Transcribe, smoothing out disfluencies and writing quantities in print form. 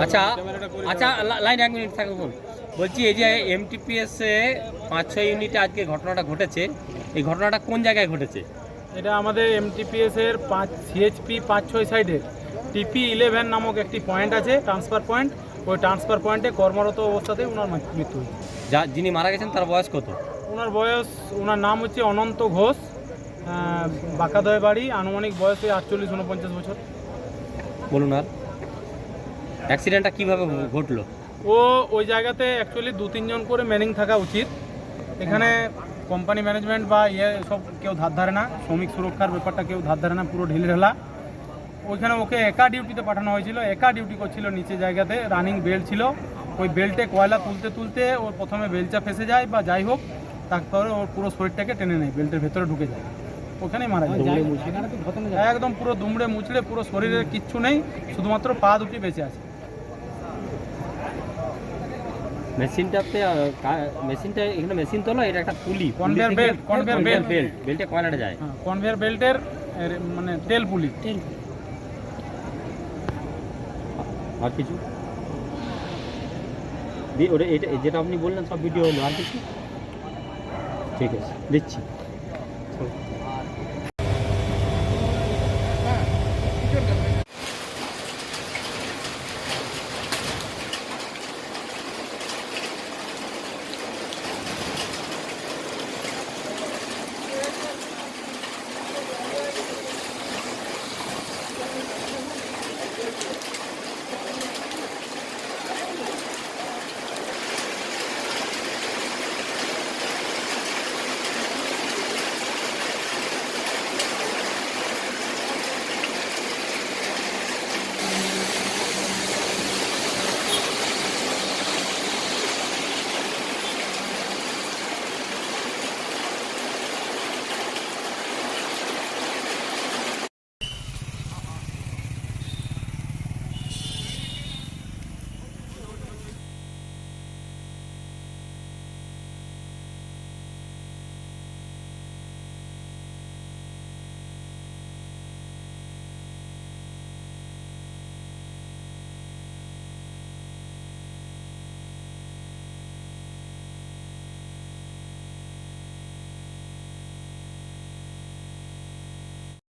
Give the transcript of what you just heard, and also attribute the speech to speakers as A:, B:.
A: আচ্ছা আচ্ছা, line 1 minute থাকবে। বলছি এই যে এমটিপিএস এ 5-6 ইউনিটে আজকে ঘটনাটা ঘটেছে, এই ঘটনাটা কোন জায়গায় ঘটেছে?
B: এটা আমাদের এমটিপিএস এর 5 সিএইচপি 5-6 সাইডের TP11 নামক একটি পয়েন্ট আছে, ট্রান্সফার পয়েন্ট। ওই ট্রান্সফার পয়েন্টে কর্মরত অবস্থাতেই ওনার মৃত্যু হয়েছে।
A: যিনি মারা গেছেন তার বয়স কত?
B: ওনার নাম হচ্ছে অনন্ত ঘোষ, বাঁকাদয় বাড়ি, আনুমানিক বয়স 48-49 বছর।
A: বলুন। আর অ্যাক্সিডেন্টটা কিভাবে ঘটলো?
B: ওই জায়গাতে অ্যাকচুয়ালি 2-3 জন করে ম্যানিং থাকা উচিত। এখানে কোম্পানি ম্যানেজমেন্ট বা সব কেউ ধার ধারে না, শ্রমিক সুরক্ষার ব্যাপারটা কেউ ধার ধারে না, পুরো ঢিলঢালা। ওইখানে ওকে একা ডিউটিতে পাঠানো হয়েছিল, একা ডিউটি করছিল নিচে জায়গাতে, রানিং বেল্ট ছিল। ওই বেল্টে কয়লা তুলতে তুলতে ওর প্রথমে বেলচা ফেসে যায় বা যাই হোক, তারপরে ওর পুরো শরীরটাকে টেনে নেয়, বেল্টের ভেতরে ঢুকে যায়, ওখানেই মারা যায়। একদম পুরো দুমড়ে মুচড়ে, পুরো শরীরের কিচ্ছু নেই, শুধুমাত্র পা দুটি বেঁচে আছে।
A: মেশিনটা এখানে মেশিন তো না, এটা একটা পুলি,
B: কনভেয়ার বেল্ট
A: বেল্টে কয়লাটা যায়।
B: কনভেয়ার বেল্টের মানে তেল পুলি।
A: আর কিছু ওটা এটা যেটা আপনি বললেন সব ভিডিও হলো, আর কিছু? ঠিক আছে, দিচ্ছি।